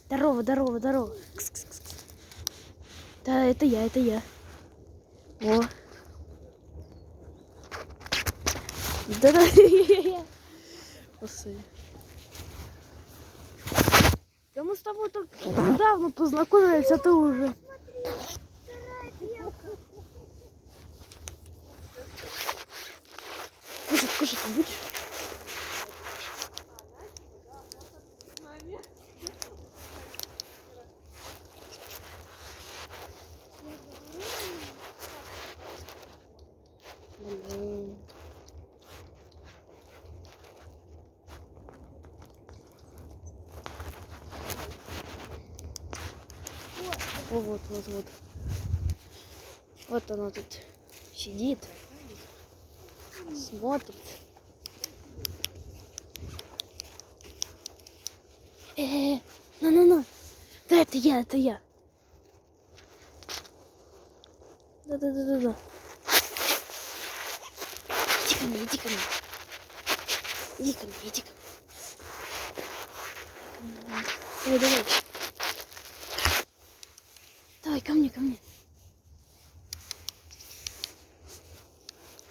Здорово, здорово, здорово. Да, это я, это я. О. Да-да. Господи. Да мы с тобой только недавно познакомились, а ты уже... Кушать ты будешь? О, вот. Вот она тут сидит, смотрит. На. Да, это я. Да. Иди ко мне. Давай. Давай, ко мне.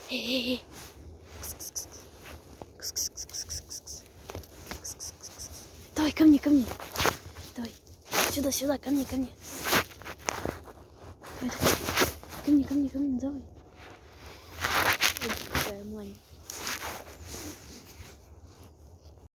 Эй. Давай, ко мне. Давай. Сюда, ко мне. Давай. Ко мне, давай. Ой, какая маленькая.